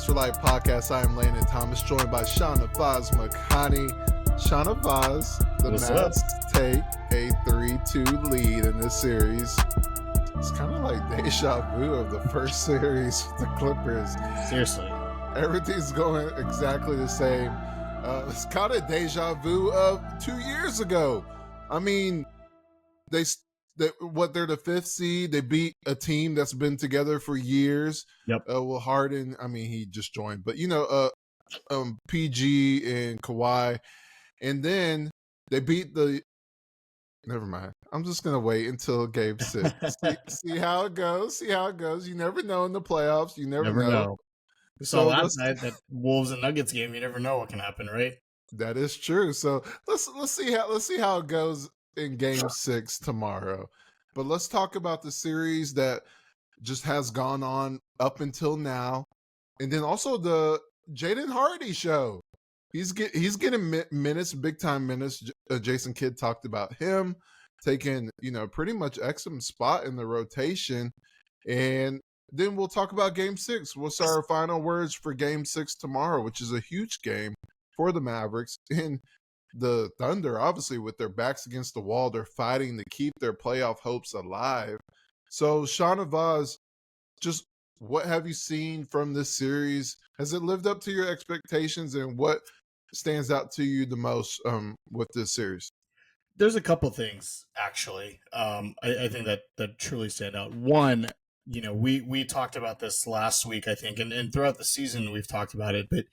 for Life podcast. I am Landon Thomas, joined by Shahnavaz Makhani. Shahnavaz, the Mavs take a 3-2 lead in this series. It's kind of like deja vu of the first series with the Clippers. Seriously. Everything's going exactly the same. It's kind of deja vu of 2 years ago. I mean, they're the fifth seed. They beat a team that's been together for years. Yep. Well, Harden, I mean, he just joined, but PG and Kawhi, and then they beat the. Never mind. I'm just gonna wait until Game 6. see how it goes. See how it goes. You never know in the playoffs. You never know. So last night, that Wolves and Nuggets game, you never know what can happen, right? That is true. So let's see how it goes in Game 6 tomorrow. But let's talk about the series that just has gone on up until now, and then also the Jaden Hardy show. He's getting minutes, big time minutes. Jason Kidd talked about him taking pretty much excellent spot in the rotation, and then we'll talk about Game 6. What's our final words for Game 6 tomorrow, which is a huge game for the Mavericks. And the Thunder, obviously, with their backs against the wall, they're fighting to keep their playoff hopes alive. So, Shahnavaz, just what have you seen from this series? Has it lived up to your expectations, and what stands out to you the most with this series? There's a couple things, actually. I think that truly stand out. One, we talked about this last week, I think, and throughout the season we've talked about it, but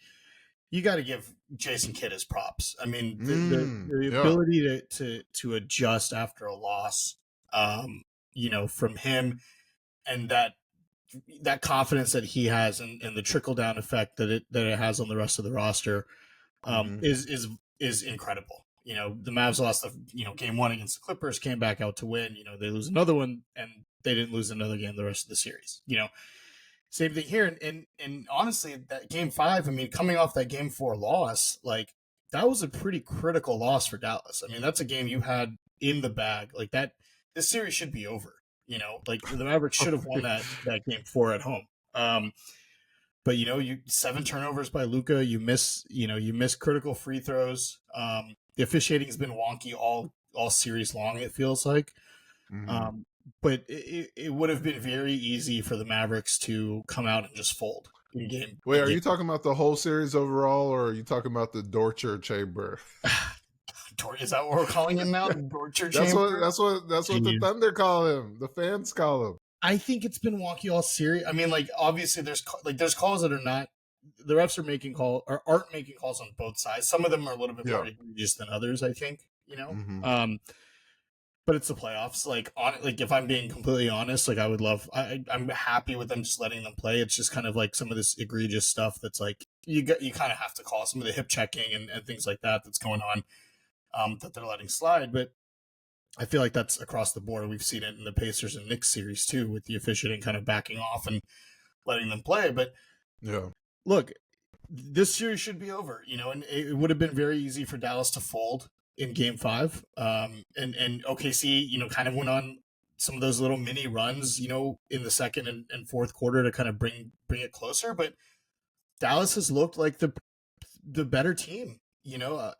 you got to give Jason Kidd his props. I mean, the ability to adjust after a loss, from him, and that confidence that he has, and the trickle down effect that it has on the rest of the roster, is incredible. The Mavs lost game 1 against the Clippers, came back out to win. They lose another one, and they didn't lose another game the rest of the series. Same thing here. And honestly, that Game 5, I mean, coming off that Game 4 loss, like, that was a pretty critical loss for Dallas. I mean, that's a game you had in the bag. Like, this series should be over. Like, the Mavericks should have won that Game 4 at home. But you 7 turnovers by Luka. You miss critical free throws. The officiating has been wonky all series long, it feels like. Mm-hmm. But it would have been very easy for the Mavericks to come out and just fold in game. Wait, are you talking about the whole series overall, or are you talking about the torture chamber? Is that what we're calling him now? The torture chamber? That's what the Thunder call him. The fans call him. I think it's been wonky all series. I mean, like, obviously there's calls that are not, the refs aren't making calls on both sides. Some of them are a little bit more egregious than others, I think, Mm-hmm. But it's the playoffs. Like, if I'm being completely honest, like, I'm happy with them just letting them play. It's just kind of like some of this egregious stuff that's like, you kind of have to call some of the hip checking and things like that's going on, that they're letting slide. But I feel like that's across the board. We've seen it in the Pacers and Knicks series too, with the officiating kind of backing off and letting them play. But look, this series should be over, and it would have been very easy for Dallas to fold in Game 5. And OKC, kind of went on some of those little mini runs, in the second and fourth quarter to kind of bring it closer. But Dallas has looked like the better team,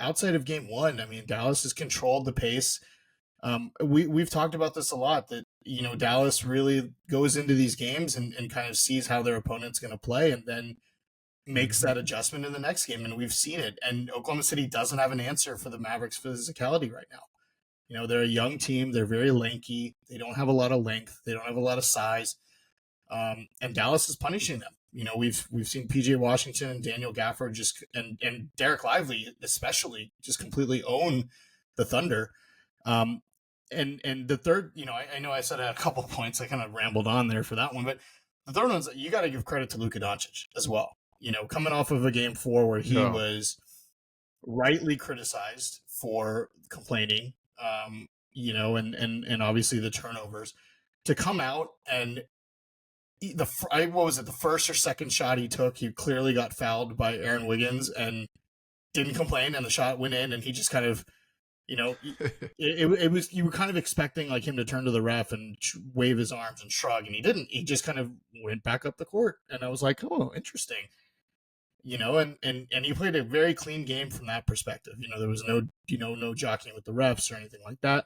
outside of Game 1. I mean, Dallas has controlled the pace. We've talked about this a lot, that, Dallas really goes into these games and kind of sees how their opponent's going to play, and then makes that adjustment in the next game. And we've seen it. And Oklahoma City doesn't have an answer for the Mavericks' physicality right now. They're a young team. They're very lanky. They don't have a lot of length. They don't have a lot of size. And Dallas is punishing them. We've seen PJ Washington and Daniel Gafford and Derek Lively especially just completely own the Thunder. And the third, I know I said I had a couple of points. I kind of rambled on there for that one, but the third one's, you got to give credit to Luka Doncic as well. Coming off of a Game 4 where he was rightly criticized for complaining, and obviously the turnovers, to come out and what was it, the first or second shot he took, he clearly got fouled by Aaron Wiggins and didn't complain, and the shot went in, and he just kind of, it was, you were kind of expecting like him to turn to the ref and wave his arms and shrug, and he didn't. He just kind of went back up the court, and I was like, oh, interesting. and he played a very clean game from that perspective. There was no jockeying with the refs or anything like that.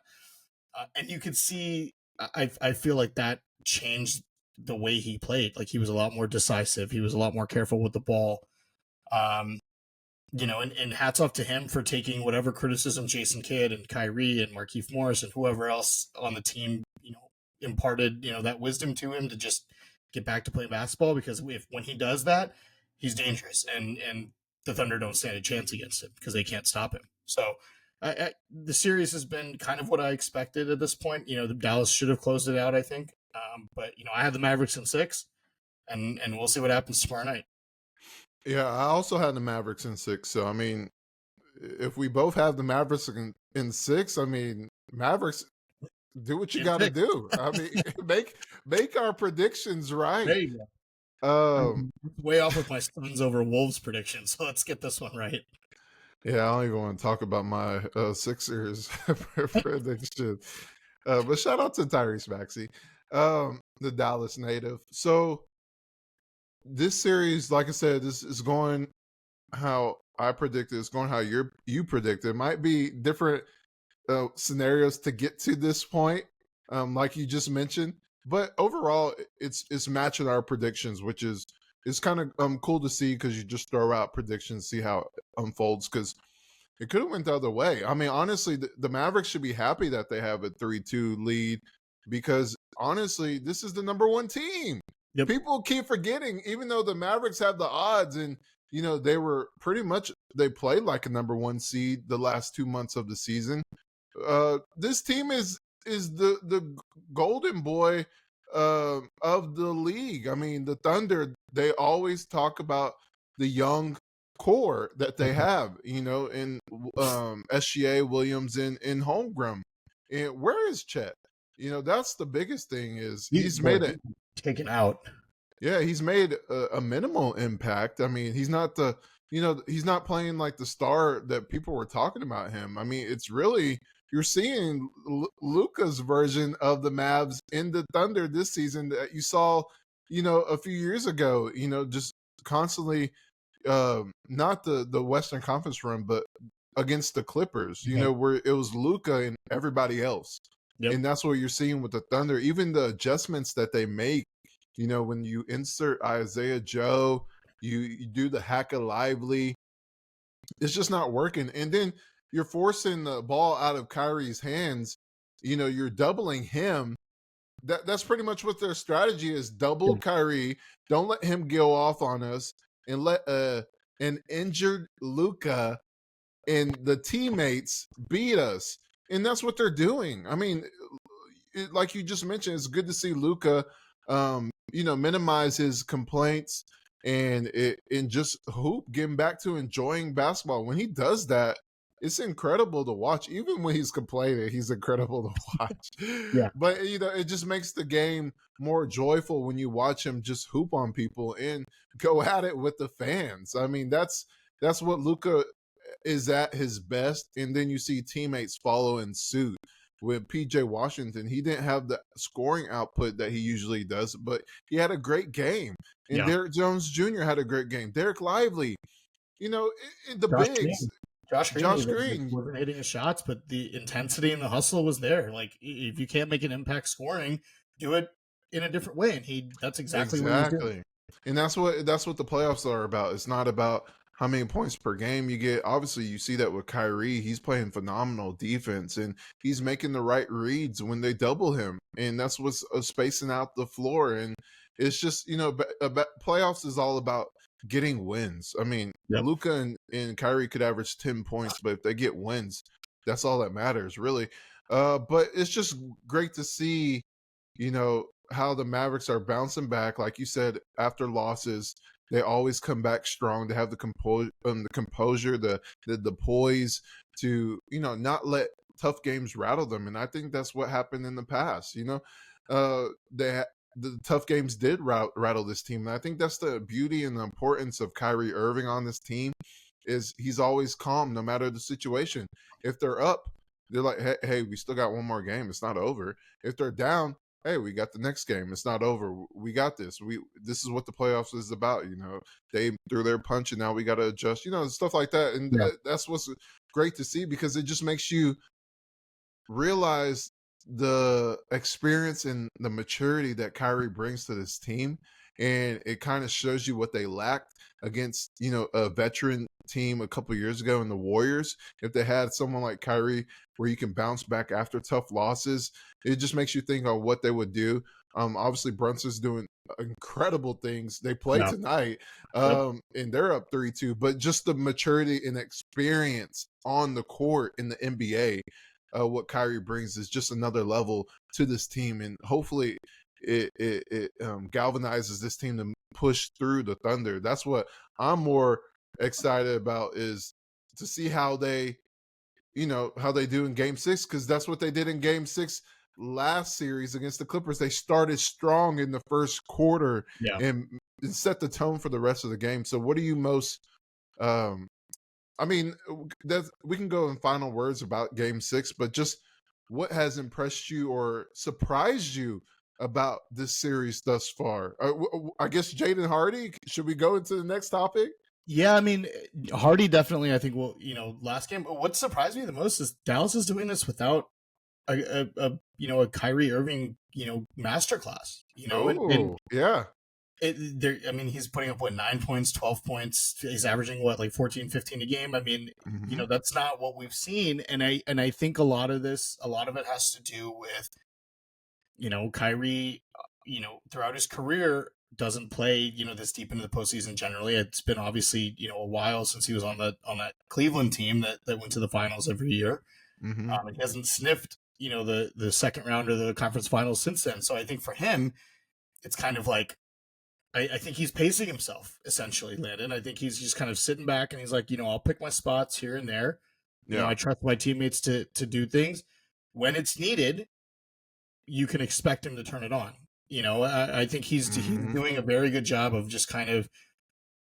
And you could see, I feel like that changed the way he played. Like, he was a lot more decisive. He was a lot more careful with the ball. Um, and hats off to him for taking whatever criticism Jason Kidd and Kyrie and Markieff Morris and whoever else on the team, imparted, that wisdom to him to just get back to playing basketball, because when he does that, he's dangerous, and the Thunder don't stand a chance against him because they can't stop him. So the series has been kind of what I expected at this point. The Dallas should have closed it out, I think. But I had the Mavericks in 6, and we'll see what happens tomorrow night. Yeah, I also had the Mavericks in 6. So I mean, if we both have the Mavericks in 6, I mean, Mavericks, do what you got to do. I mean, make our predictions right. There you go. I'm way off with my Suns over Wolves prediction, so let's get this one right. Yeah, I don't even want to talk about my Sixers prediction. But shout out to Tyrese Maxey, the Dallas native. So this series, like I said, this is going how I predicted. It's going how you predicted. It might be different scenarios to get to this point, like you just mentioned. But overall, it's matching our predictions, which is kind of cool to see, because you just throw out predictions, see how it unfolds, because it could have went the other way. I mean, honestly, the Mavericks should be happy that they have a 3-2 lead, because honestly, this is the number 1 team. Yep. People keep forgetting, even though the Mavericks have the odds, and they were pretty much, they played like a number 1 seed the last 2 months of the season. This team is the golden boy of the league. I mean, the Thunder, they always talk about the young core that they have, in SGA, Williams, in Holmgren. And where is Chet? That's the biggest thing, is he's made it taken out. Yeah, he's made a minimal impact. I mean, he's not he's not playing like the star that people were talking about him. I mean, it's really, you're seeing Luka's version of the Mavs in the Thunder this season that you saw, a few years ago, just constantly, not the Western Conference run, but against the Clippers, where it was Luka and everybody else. Yep. And that's what you're seeing with the Thunder. Even the adjustments that they make, when you insert Isaiah Joe, you do the Hackett Lively, it's just not working. And then you're forcing the ball out of Kyrie's hands. You're doubling him. That's pretty much what their strategy is. Double Kyrie. Don't let him go off on us, and let an injured Luka and the teammates beat us. And that's what they're doing. I mean, like you just mentioned, it's good to see Luka, minimize his complaints and just hoop, getting back to enjoying basketball. When he does that, it's incredible to watch. Even when he's complaining, he's incredible to watch. Yeah. But, it just makes the game more joyful when you watch him just hoop on people and go at it with the fans. I mean, that's what Luka is at his best. And then you see teammates follow in suit. With PJ Washington, he didn't have the scoring output that he usually does, but he had a great game. And Derek Jones Jr. had a great game. Derek Lively, the Josh bigs. Green. Josh Green wasn't hitting his shots, but the intensity and the hustle was there. Like, if you can't make an impact scoring, do it in a different way. And that's exactly what he's doing. And that's what the playoffs are about. It's not about how many points per game you get. Obviously, you see that with Kyrie. He's playing phenomenal defense, and he's making the right reads when they double him. And that's what's spacing out the floor. And it's just, playoffs is all about getting wins. I mean, Luka and Kyrie could average 10 points, but if they get wins, that's all that matters, really. But it's just great to see, how the Mavericks are bouncing back. Like you said, after losses, they always come back strong. They have the composure, the poise to, not let tough games rattle them. And I think that's what happened in the past. The tough games did rattle this team. And I think that's the beauty and the importance of Kyrie Irving on this team, is he's always calm no matter the situation. If they're up, they're like, hey, we still got one more game. It's not over. If they're down, hey, we got the next game. It's not over. We got this. This is what the playoffs is about. They threw their punch, and now we got to adjust. Stuff like that, and Yeah. that's what's great to see because it just makes you realize the experience and the maturity that Kyrie brings to this team. And it kind of shows you what they lacked against, a veteran team a couple years ago in the Warriors. If they had someone like Kyrie where you can bounce back after tough losses, it just makes you think on what they would do. Obviously, Brunson's doing incredible things. They play Yeah. tonight, Yep. and they're up 3-2. But just the maturity and experience on the court in the NBA, what Kyrie brings is just another level to this team, and hopefully it galvanizes this team to push through the Thunder. That's what I'm more excited about, is to see how they do in Game 6, because that's what they did in Game 6 last series against the Clippers. They started strong in the first quarter Yeah. and set the tone for the rest of the game. So what are you most I mean, we can go in final words about Game 6, but just what has impressed you or surprised you about this series thus far? I guess Jaden Hardy. Should we go into the next topic? Yeah, I mean, Hardy definitely, I think, last game. What surprised me the most is Dallas is doing this without a Kyrie Irving, masterclass, and Oh, yeah. he's putting up 9 points, 12 points. He's averaging like 14, 15 a game. I mean, Mm-hmm. that's not what we've seen. And I think a lot of it has to do with, Kyrie, throughout his career doesn't play, this deep into the postseason generally. It's been obviously, a while since he was on that Cleveland team that went to the finals every year. Mm-hmm. And he hasn't sniffed, the second round of the conference finals since then. So I think for him, it's kind of like, I think he's pacing himself, essentially, Landon. I think he's just kind of sitting back and he's like, I'll pick my spots here and there. Yeah. I trust my teammates to do things. When it's needed, you can expect him to turn it on. I think he's doing a very good job of just kind of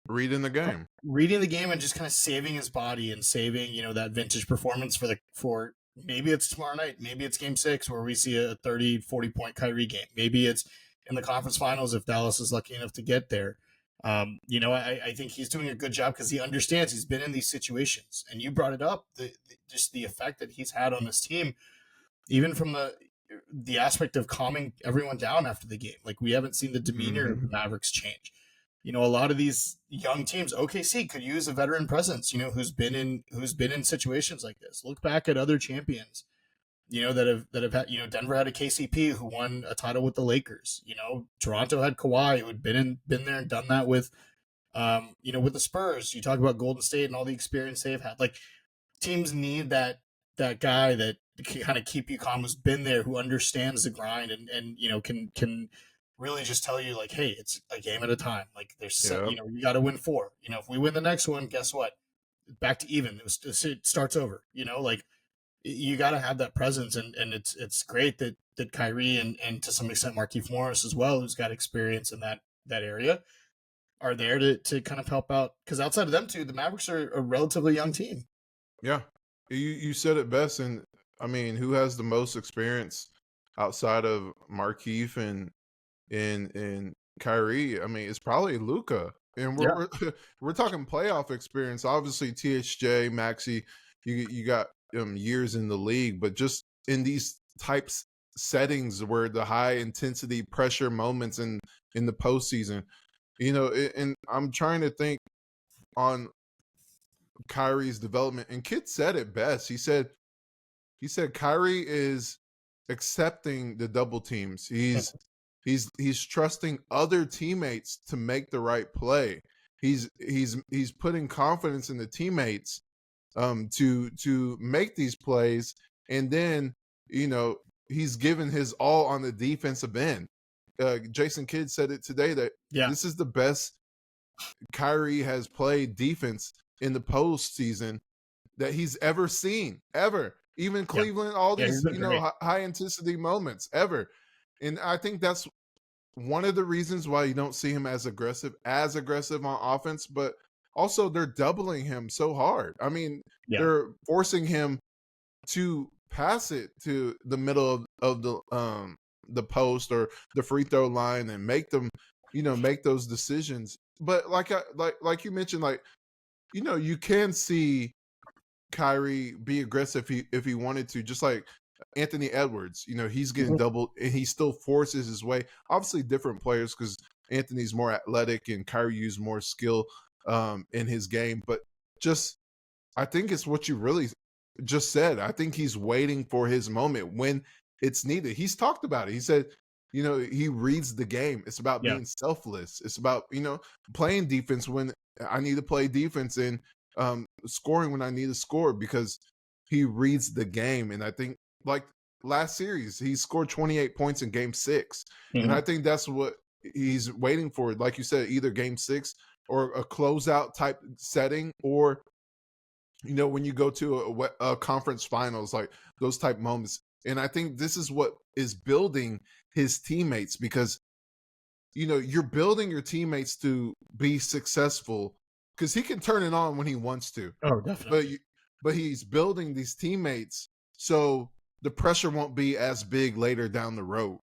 reading the game and just kind of saving his body and saving, that vintage performance for maybe it's tomorrow night. Maybe it's Game 6 where we see a 30, 40 point Kyrie game. Maybe it's in the conference finals if Dallas is lucky enough to get there. I think he's doing a good job because he understands he's been in these situations. And you brought it up, just the effect that he's had on this team, even from the aspect of calming everyone down after the game. Like, we haven't seen the demeanor of the Mavericks change. A lot of these young teams, OKC could use a veteran presence, who's been in situations like this. Look back at other champions, that have had, Denver had a KCP who won a title with the Lakers. Toronto had Kawhi who had been there and done that with, with the Spurs. You talk about Golden State and all the experience they've had. Like, teams need that guy that can kind of keep you calm, who's been there, who understands the grind and can really just tell you, like, hey, it's a game at a time. Like, there's you got to win 4. If we win the next one, guess what? Back to even. It starts over. Like, you got to have that presence, and it's great that Kyrie and to some extent Markieff Morris as well, who's got experience in that area, are there to kind of help out, because outside of them two, the Mavericks are a relatively young team. Yeah, you said it best, and I mean, who has the most experience outside of Markieff and Kyrie? I mean, it's probably Luka, and we're talking playoff experience. Obviously, THJ, Maxey, you got years in the league, but just in these types settings where the high intensity pressure moments in the postseason, and I'm trying to think on Kyrie's development, and Kid said it best. He said Kyrie is accepting the double teams. He's trusting other teammates to make the right play. He's putting confidence in the teammates to make these plays, and then he's given his all on the defensive end. Jason Kidd said it today that this is the best Kyrie has played defense in the postseason that he's ever seen, ever. Even Cleveland, all these high intensity moments, ever. And I think that's one of the reasons why you don't see him as aggressive on offense, but also they're doubling him so hard. I mean, they're forcing him to pass it to the middle of the post or the free throw line and make them, make those decisions. But like you mentioned, like, you can see Kyrie be aggressive if he wanted to, just like Anthony Edwards. He's getting doubled and he still forces his way. Obviously, different players because Anthony's more athletic and Kyrie used more skill in his game. But just, I think it's what you really just said. I think he's waiting for his moment when it's needed. He's talked about it. He said, he reads the game. It's about being selfless. It's about, playing defense when I need to play defense and scoring when I need to score because he reads the game. And I think, like last series, he scored 28 points in game 6. And I think that's what he's waiting for. Like you said, either game 6 or a closeout type setting, or when you go to a conference finals, like those type moments. And I think this is what is building his teammates, because you're building your teammates to be successful, because he can turn it on when he wants to. Oh, definitely. But he's building these teammates so the pressure won't be as big later down the road.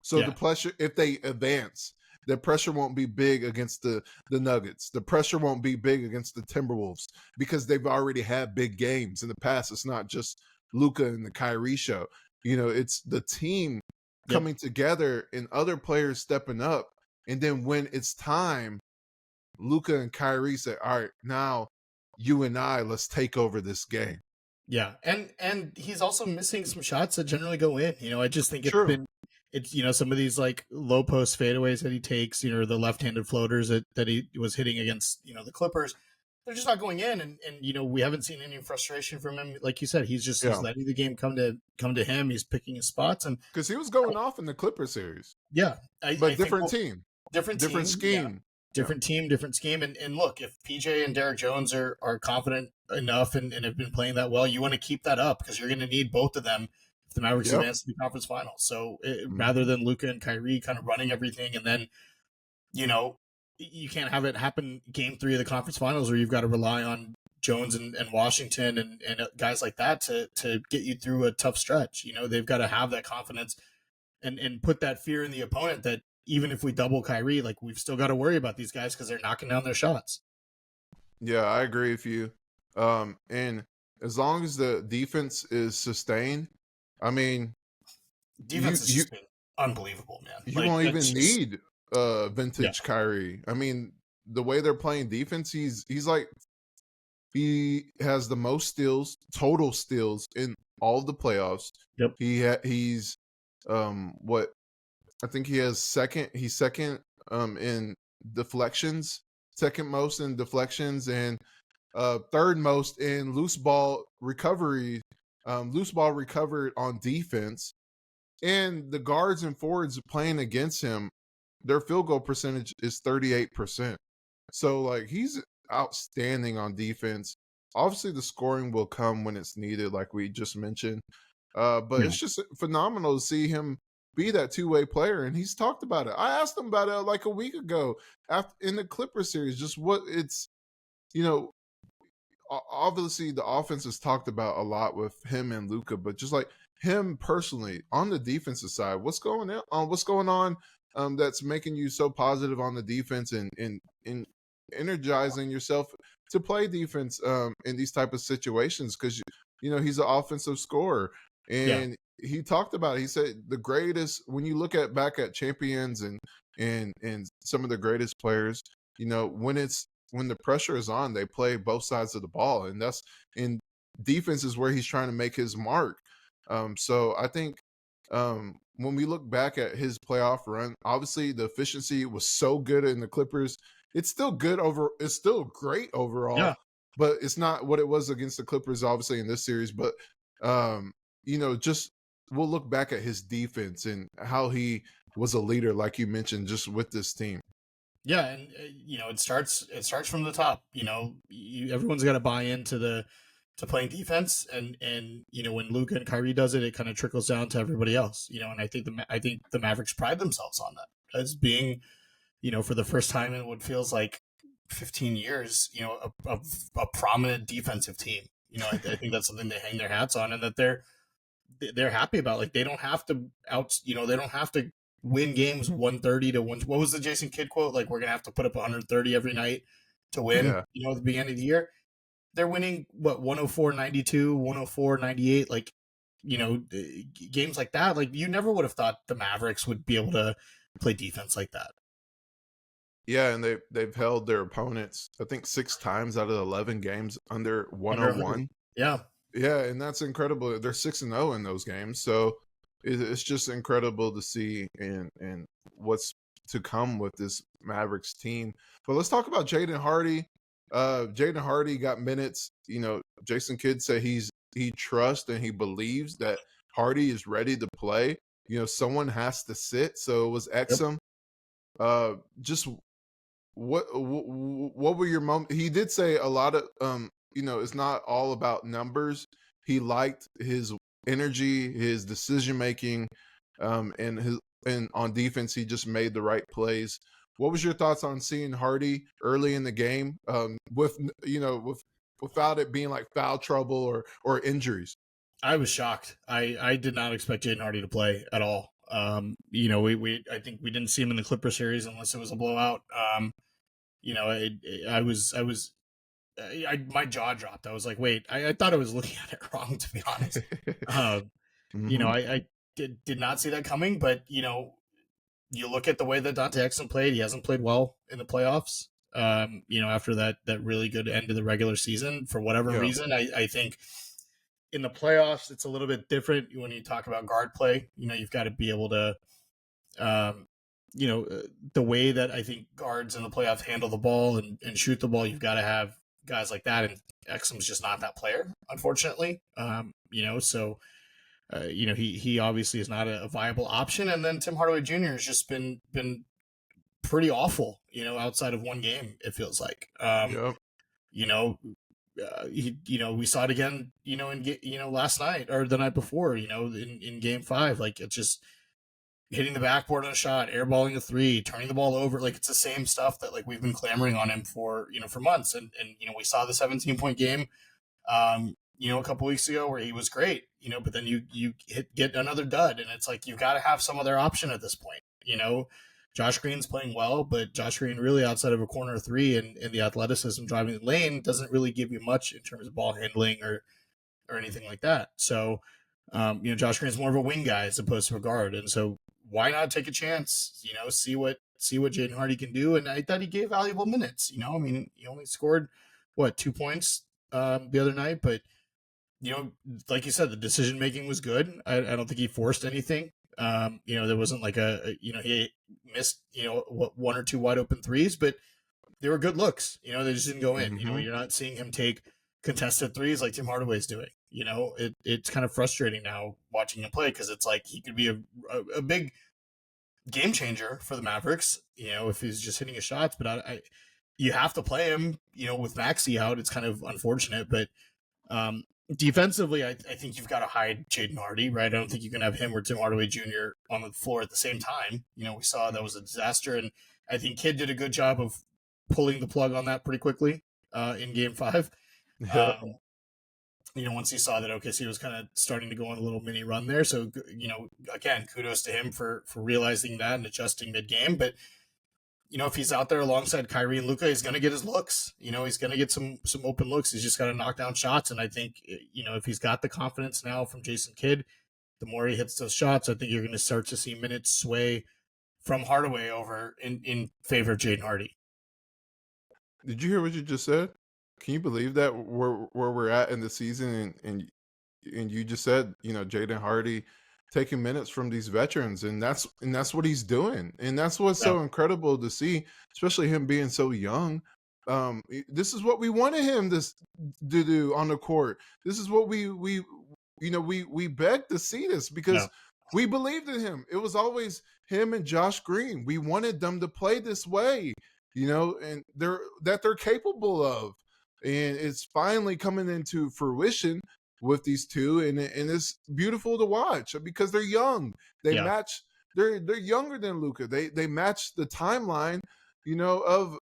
So the pressure, if they advance, the pressure won't be big against the Nuggets. The pressure won't be big against the Timberwolves because they've already had big games in the past. It's not just Luka and the Kyrie show. It's the team coming together and other players stepping up. And then when it's time, Luka and Kyrie say, all right, now you and I, let's take over this game. Yeah. And he's also missing some shots that generally go in. I just think it's some of these like low post fadeaways that he takes, the left-handed floaters that he was hitting against, the Clippers. They're just not going in. And we haven't seen any frustration from him. Like you said, he's letting the game come to him. He's picking his spots. And because he was going off in the Clipper series. Yeah. But different team. Different scheme. Yeah. Different team, different scheme. And look, if PJ and Derek Jones are confident enough and have been playing that well, you want to keep that up because you're going to need both of them if the Mavericks advance to the conference finals. So rather than Luka and Kyrie kind of running everything, and then, you can't have it happen game 3 of the conference finals where you've got to rely on Jones and Washington and guys like that to get you through a tough stretch. They've got to have that confidence and put that fear in the opponent that even if we double Kyrie, like we've still got to worry about these guys because they're knocking down their shots. Yeah, I agree with you. And as long as the defense is sustained, I mean, defense has just been unbelievable, man. You won't even need vintage Kyrie. I mean, the way they're playing defense, he's like, he has the most steals, total steals in all of the playoffs. Yep. He's what I think he has second. He's second in deflections, second most in deflections, and third most in loose ball recovery. Loose ball recovered on defense, and the guards and forwards playing against him, their field goal percentage is 38%. So like he's outstanding on defense. Obviously, the scoring will come when it's needed, like we just mentioned. But it's just phenomenal to see him be that two-way player, and he's talked about it. I asked him about it like a week ago in the Clippers series, just what it's, obviously the offense is talked about a lot with him and Luka, but just like him personally on the defensive side, what's going on that's making you so positive on the defense and energizing yourself to play defense in these type of situations, because he's an offensive scorer. And he talked about it. He said the greatest, when you look back at champions and some of the greatest players, when the pressure is on, they play both sides of the ball, and that's in defense is where he's trying to make his mark. So I think when we look back at his playoff run, obviously the efficiency was so good in the Clippers. It's still good it's still great overall, but it's not what it was against the Clippers, obviously, in this series. But just we'll look back at his defense and how he was a leader, like you mentioned, just with this team. Yeah, and it starts from the top. Everyone's got to buy into to playing defense, and when Luka and Kyrie does it, it kind of trickles down to everybody else. And I think the Mavericks pride themselves on that as being, for the first time in what feels like 15 years, a prominent defensive team. I think that's something they hang their hats on, and that they're happy about. Like, they don't have to they don't have to win games 130 to 1. What was the Jason Kidd quote? Like, we're gonna have to put up 130 every night to win. Yeah. At the beginning of the year, they're winning 104-92, 104-98. Like, games like that. Like, you never would have thought the Mavericks would be able to play defense like that. Yeah, and they've held their opponents, I think, 6 times out of 11 games under 101. Yeah. Yeah, and that's incredible. They're 6-0 in those games, so it's just incredible to see and what's to come with this Mavericks team. But let's talk about Jaden Hardy. Jaden Hardy got minutes. Jason Kidd said he trusts and he believes that Hardy is ready to play. Someone has to sit, so it was Exum. Just what were your moments? He did say a lot of it's not all about numbers. He liked his energy, his decision making, and on defense he just made the right plays. What was your thoughts on seeing Hardy early in the game, without it being like foul trouble or injuries? I was shocked. I did not expect Jaden Hardy to play at all. I think we didn't see him in the Clipper series unless it was a blowout. My jaw dropped. I was like, wait, I thought I was looking at it wrong, to be honest. I did not see that coming, but you look at the way that Dante Exum played, he hasn't played well in the playoffs. After that really good end of the regular season, for whatever reason, I think in the playoffs, it's a little bit different when you talk about guard play. You've got to be able to, the way that I think guards in the playoffs handle the ball and shoot the ball, you've got to have guys like that. And Exum's just not that player, unfortunately. He obviously is not a viable option. And then Tim Hardaway Jr. has just been pretty awful, outside of one game, it feels like. We saw it again, last night or the night before, in game 5, like, it's just hitting the backboard on a shot, airballing a 3, turning the ball over. Like, it's the same stuff that, like, we've been clamoring on him for months. And we saw the 17-point game, a couple weeks ago where he was great, but then you get another dud, and it's like, you've got to have some other option at this point. Josh Green's playing well, but Josh Green really, outside of a corner 3 and the athleticism driving the lane, doesn't really give you much in terms of ball handling or anything like that. So, Josh Green's more of a wing guy as opposed to a guard. And so why not take a chance, see what Jaden Hardy can do. And I thought he gave valuable minutes, he only scored 2 points the other night, but like you said, the decision making was good. I don't think he forced anything. There wasn't like he missed, 1 or 2 wide open threes, but they were good looks. They just didn't go in. Mm-hmm. You're not seeing him take contested threes like Tim Hardaway's doing. It's kind of frustrating now watching him play, because it's like he could be a big game changer for the Mavericks, if he's just hitting his shots. But you have to play him, with Maxey out. It's kind of unfortunate, but defensively, I think you've got to hide Jaden Hardy, right? I don't think you can have him or Tim Hardaway Jr. on the floor at the same time. We saw that was a disaster, and I think Kidd did a good job of pulling the plug on that pretty quickly in Game 5. Once he saw that OKC was kind of starting to go on a little mini run there. So, again, kudos to him for realizing that and adjusting mid-game. But, if he's out there alongside Kyrie and Luka, he's going to get his looks. He's going to get some open looks. He's just got to knock down shots. And I think, if he's got the confidence now from Jason Kidd, the more he hits those shots, I think you're going to start to see minutes sway from Hardaway over in favor of Jaden Hardy. Did you hear what you just said? Can you believe that where we're at in the season, and you just said, Jaden Hardy taking minutes from these veterans, and that's what he's doing, and that's what's so incredible to see, especially him being so young. This is what we wanted him to do on the court. This is what we begged to see this, because we believed in him. It was always him and Josh Green. We wanted them to play this way, and they're capable of. And it's finally coming into fruition with these two, and it's beautiful to watch because they're young. They match. They're younger than Luka. They match the timeline, of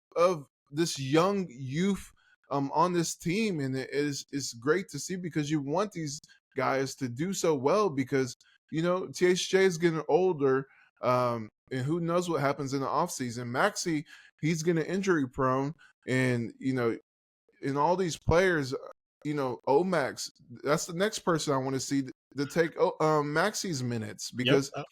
this young youth on this team, and it's great to see, because you want these guys to do so well because, THJ is getting older, and who knows what happens in the offseason. Maxey, he's getting injury prone, and, in all these players, Omax, that's the next person I want to see to take Maxey's minutes because, Yep.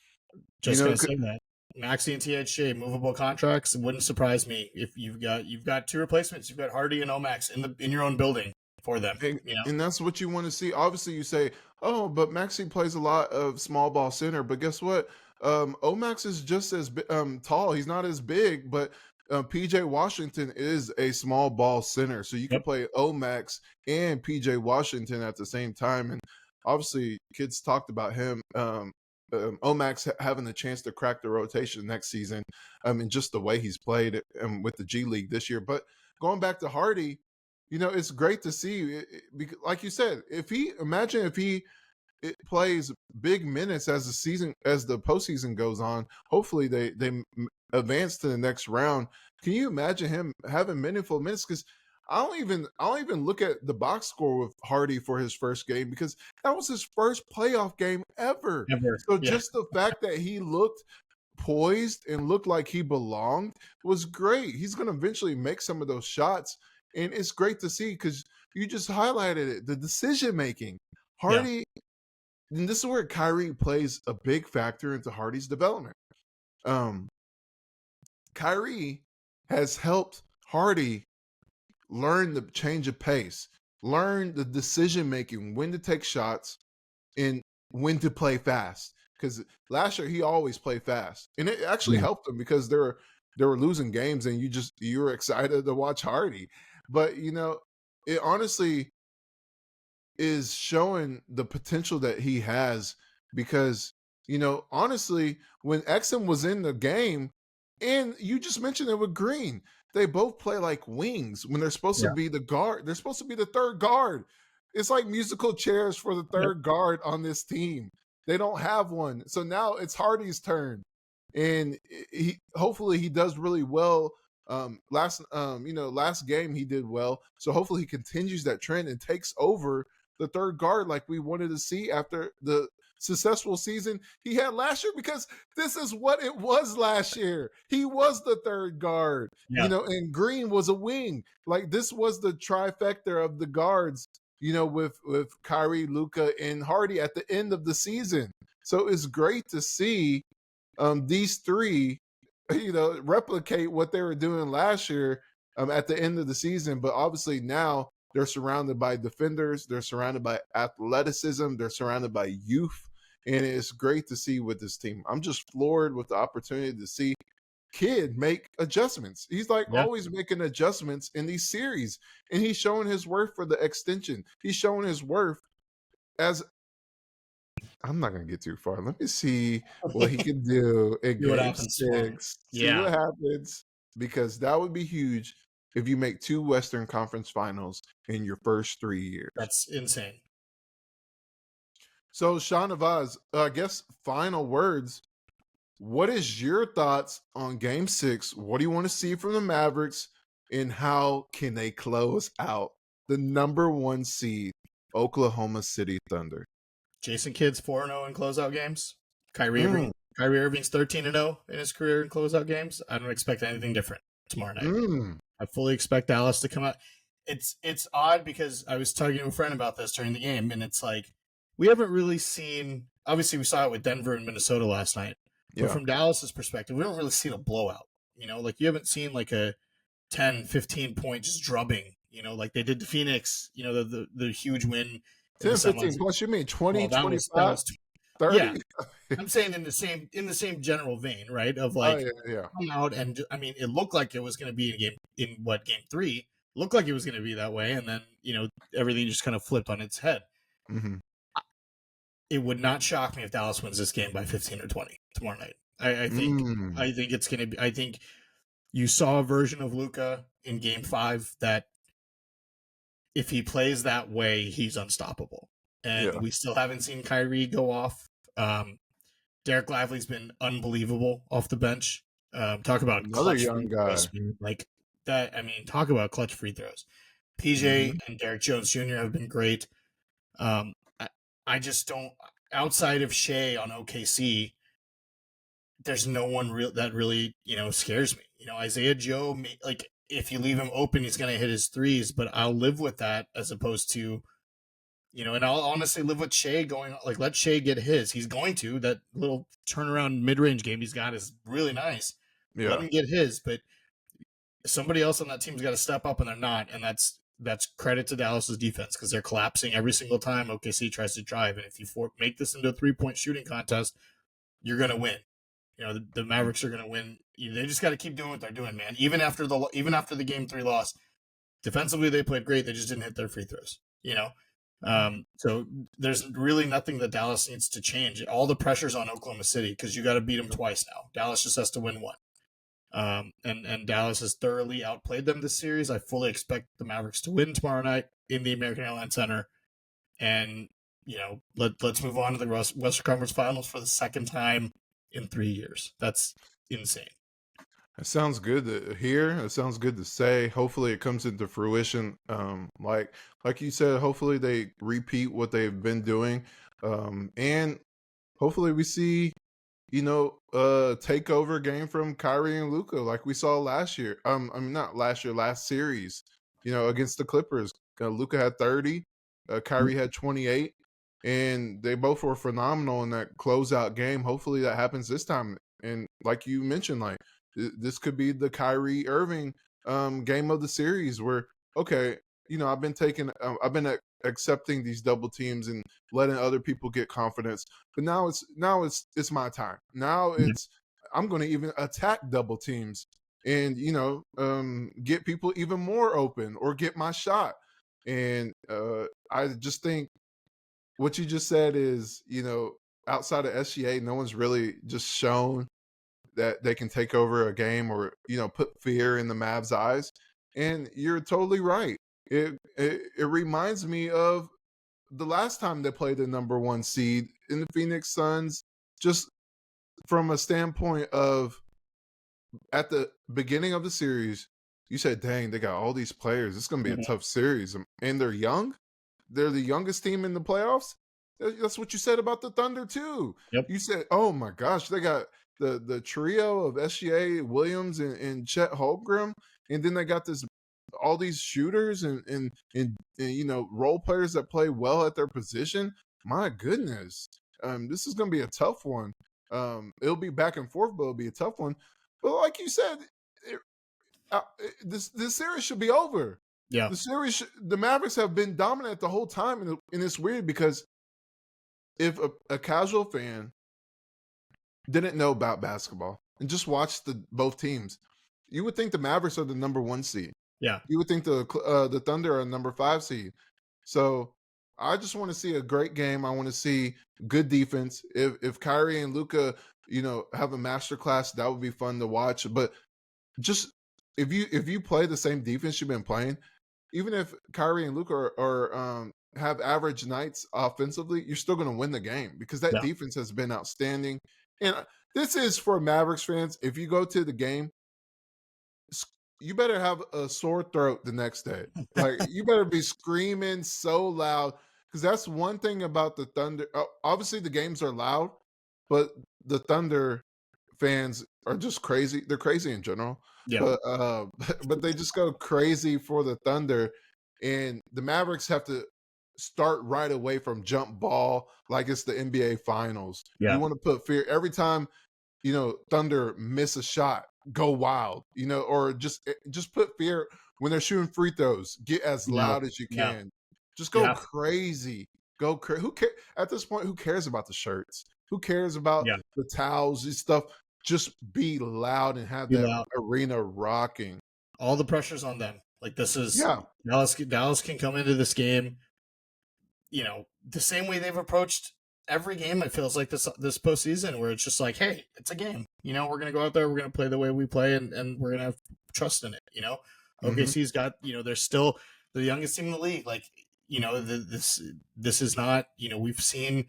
Just gonna say that. Maxey and THJ movable contracts. It wouldn't surprise me if you've got two replacements. You've got Hardy and Omax in your own building for them. And that's what you want to see. Obviously, you say, "Oh, but Maxey plays a lot of small ball center." But guess what? Omax is just as tall. He's not as big, but PJ Washington is a small ball center, so you can play Omax and PJ Washington at the same time. And obviously, kids talked about him. Omax having the chance to crack the rotation next season, and just the way he's played with the G League this year. But going back to Hardy, it's great to see. Like you said, if he plays big minutes as the postseason goes on, hopefully they advance to the next round. Can you imagine him having meaningful minutes? Because I don't even look at the box score with Hardy for his first game because that was his first playoff game ever. So just the fact that he looked poised and looked like he belonged was great. He's going to eventually make some of those shots, and it's great to see because you just highlighted it, the decision making. Hardy, and this is where Kyrie plays a big factor into Hardy's development. Kyrie has helped Hardy learn the change of pace, learn the decision making, when to take shots, and when to play fast. Because last year he always played fast, and it actually helped him because they were losing games, and you were excited to watch Hardy. But it honestly is showing the potential that he has because honestly, when Exum was in the game, and you just mentioned it with Green, they both play like wings when they're supposed to be the guard. They're supposed to be the third guard. It's like musical chairs for the third guard on this team. They don't have one. So now it's Hardy's turn. And hopefully he does really well. Last game he did well. So hopefully he continues that trend and takes over the third guard like we wanted to see after the successful season he had last year, because this is what it was last year. He was the third guard, and Green was a wing. Like, this was the trifecta of the guards, with Kyrie, Luka, and Hardy at the end of the season. So it's great to see these three, replicate what they were doing last year at the end of the season. But obviously now they're surrounded by defenders. They're surrounded by athleticism. They're surrounded by youth. And it's great to see with this team. I'm just floored with the opportunity to see Kid make adjustments. He's always making adjustments in these series. And he's showing his worth for the extension. He's showing his worth as – I'm not going to get too far. Let me see what he can do in Game 6. See what happens. Because that would be huge if you make 2 Western Conference Finals in your first 3 years. That's insane. So, Shahnavaz, I guess final words. What is your thoughts on Game 6? What do you want to see from the Mavericks, and how can they close out the number 1 seed, Oklahoma City Thunder? Jason Kidd's 4-0 in closeout games. Kyrie Irving's 13-0 in his career in closeout games. I don't expect anything different tomorrow night. I fully expect Dallas to come out. It's odd because I was talking to a friend about this during the game, and it's like, we haven't really seen, obviously we saw it with Denver and Minnesota last night, but from Dallas's perspective, we don't really see a blowout. You haven't seen like a 10, 15 point just drubbing, like they did to Phoenix, the huge win. 10, 15 plus, you mean 20, 25, 30? Yeah. I'm saying in the same general vein, right? Of like, come out and, it looked like it was going to be game 3, looked like it was going to be that way. And then, everything just kind of flipped on its head. Mm-hmm. It would not shock me if Dallas wins this game by 15 or 20 tomorrow night. I think it's going to be, I think you saw a version of Luka in Game 5 that if he plays that way, he's unstoppable. And we still haven't seen Kyrie go off. Derek Lively's been unbelievable off the bench. Talk about another young guy. Like that. Talk about clutch free throws. PJ and Derek Jones Jr. have been great. I just don't. Outside of Shea on OKC, there's no one that really scares me. Isaiah Joe, like if you leave him open, he's gonna hit his threes, but I'll live with that as opposed to and I'll honestly live with Shea going like let Shea get his. He's going to that little turnaround mid range game he's got is really nice. Let Yeah. him get his, but somebody else on that team's got to step up, and they're not, and that's credit to Dallas's defense because they're collapsing every single time OKC tries to drive, and if you make this into a 3-point shooting contest, you're gonna win. The Mavericks are gonna win. They just got to keep doing what they're doing, man. Even after the game 3 loss, defensively they played great. They just didn't hit their free throws. So there's really nothing that Dallas needs to change. All the pressure's on Oklahoma City because you got to beat them twice now. Dallas just has to win one. And Dallas has thoroughly outplayed them this series. I fully expect the Mavericks to win tomorrow night in the American Airlines Center. And, let's move on to the Western Conference Finals for the second time in 3 years. That's insane. It sounds good to hear. It sounds good to say. Hopefully it comes into fruition. Like you said, hopefully they repeat what they've been doing. And hopefully we see takeover game from Kyrie and Luka like we saw last year. Not last year, last series, against the Clippers. Luka had 30, Kyrie had 28, and they both were phenomenal in that closeout game. Hopefully that happens this time. And like you mentioned, like this could be the Kyrie Irving game of the series where, okay, I've been accepting these double teams and letting other people get confidence, but now it's my time. Now I'm going to even attack double teams and get people even more open or get my shot. And I just think what you just said is outside of SGA, no one's really just shown that they can take over a game or put fear in the Mavs' eyes. And you're totally right. It reminds me of the last time they played the number 1 seed in the Phoenix Suns, just from a standpoint of at the beginning of the series, you said, dang, they got all these players. It's going to be a tough series. And they're young. They're the youngest team in the playoffs. That's what you said about the Thunder, too. Yep. You said, oh, my gosh, they got the trio of SGA, Williams, and Chet Holmgren. And then they got all these shooters and role players that play well at their position. My goodness, this is going to be a tough one. It'll be back and forth, but it'll be a tough one. But like you said, this series should be over. Yeah, the Mavericks have been dominant the whole time, and it's weird because if a casual fan didn't know about basketball and just watched both teams, you would think the Mavericks are the number 1 seed. Yeah, you would think the Thunder are number 5 seed. So I just want to see a great game. I want to see good defense. If Kyrie and Luka, have a masterclass, that would be fun to watch. But just if you play the same defense you've been playing, even if Kyrie and Luka are have average nights offensively, you're still going to win the game because that defense has been outstanding. And this is for Mavericks fans. If you go to the game, you better have a sore throat the next day. Like, you better be screaming so loud because that's one thing about the Thunder. Obviously, the games are loud, but the Thunder fans are just crazy. They're crazy in general. yeah. But they just go crazy for the Thunder. And the Mavericks have to start right away from jump ball like it's the NBA Finals. Yeah. You want to put fear every time, Thunder miss a shot. Go wild, or just put fear when they're shooting free throws. Get as loud as you can. Just go crazy. Go crazy. Who cares at this point? Who cares about the shirts? Who cares about the towels and stuff? Just be loud and have that arena rocking. All the pressure's on them. Like, this is Dallas can come into this game, the same way they've approached every game. It feels like this postseason, where it's just like, hey, it's a game. We're gonna go out there, we're gonna play the way we play, and we're gonna have trust in it. OKC's got, they're still the youngest team in the league. Like, this is not, we've seen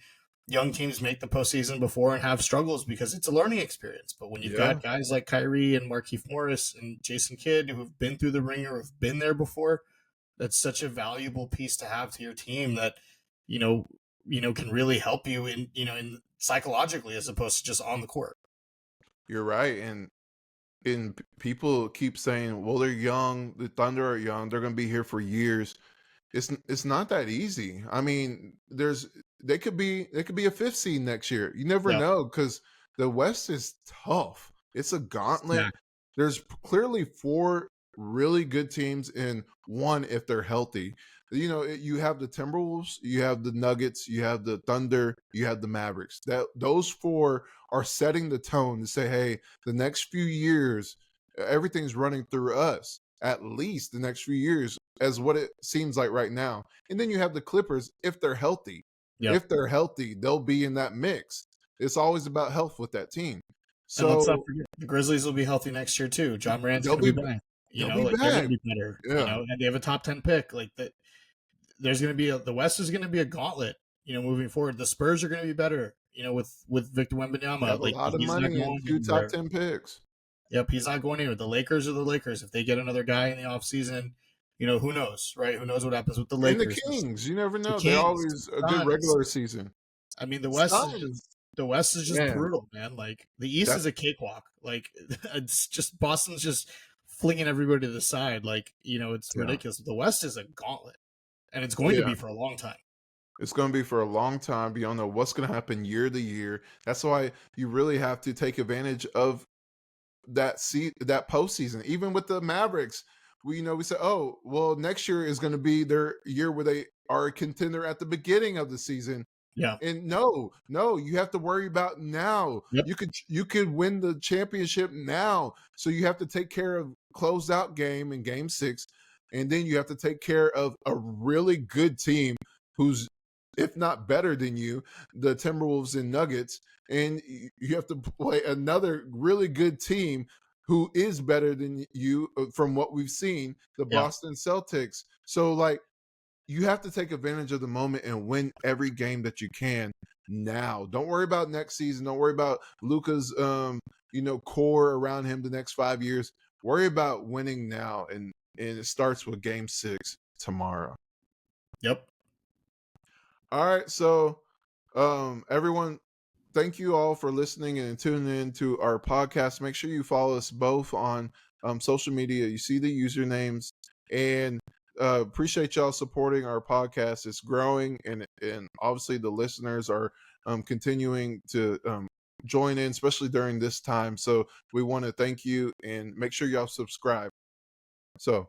young teams make the postseason before and have struggles because it's a learning experience. But when you've got guys like Kyrie and Markieff Morris and Jason Kidd who've been through the ringer, who've been there before, that's such a valuable piece to have to your team that, can really help you in psychologically as opposed to just on the court. You're right, and people keep saying, "Well, they're young. The Thunder are young. They're going to be here for years." It's not that easy. I mean, they could be a fifth seed next year. You never Yeah. know because the West is tough. It's a gauntlet. Stacked. There's clearly four really good teams and one if they're healthy. You have the Timberwolves, you have the Nuggets, you have the Thunder, you have the Mavericks. Those four are setting the tone to say, hey, the next few years, everything's running through us. At least the next few years, as what it seems like right now. And then you have the Clippers if they're healthy. Yep. If they're healthy, they'll be in that mix. It's always about health with that team. And let's not So forget, the Grizzlies will be healthy next year too. John Morant's they'll going to be be back. they're They're going back. to be better. Yeah. And they have a top 10 pick. Like that, there's going to be the West is going to be a gauntlet. Moving forward, the Spurs are going to be better. With Victor They Wembanyama, have a like lot of he's not money and going 2 anywhere. top 10 picks. Yep, he's not going anywhere. The Lakers are the Lakers. If they get another guy in the offseason, who knows, right? Who knows what happens with the And Lakers? the Kings, you never know. Kings, They're always a good Suns. regular season. I mean, the West is just Man. brutal, man. Like the East is a cakewalk. Like it's just Boston's just flinging everybody to the side. Like it's ridiculous. The West is a gauntlet, and it's going to be for a long time. It's going to be for a long time. You don't know what's going to happen year to year. That's why you really have to take advantage of that postseason. Even with the Mavericks, we said, oh, well, next year is going to be their year where they are a contender at the beginning of the season. Yeah. And no, you have to worry about now. Yep. You could win the championship now. So you have to take care of closed out game in game 6. And then you have to take care of a really good team who's, if not better than you, the Timberwolves and Nuggets. And you have to play another really good team who is better than you from what we've seen, the Boston Celtics. So, you have to take advantage of the moment and win every game that you can now. Don't worry about next season. Don't worry about Luka's, core around him the next 5 years. Worry about winning now, and it starts with Game 6 tomorrow. Yep. All right, so everyone, thank you all for listening and tuning in to our podcast. Make sure you follow us both on social media. You see the usernames, and appreciate y'all supporting our podcast. It's growing, and obviously the listeners are continuing to join in, especially during this time. So we want to thank you, and make sure y'all subscribe. So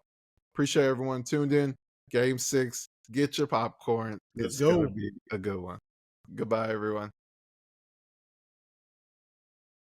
appreciate everyone tuned in. Game 6. Get your popcorn. It's going to be a good one. Goodbye, everyone.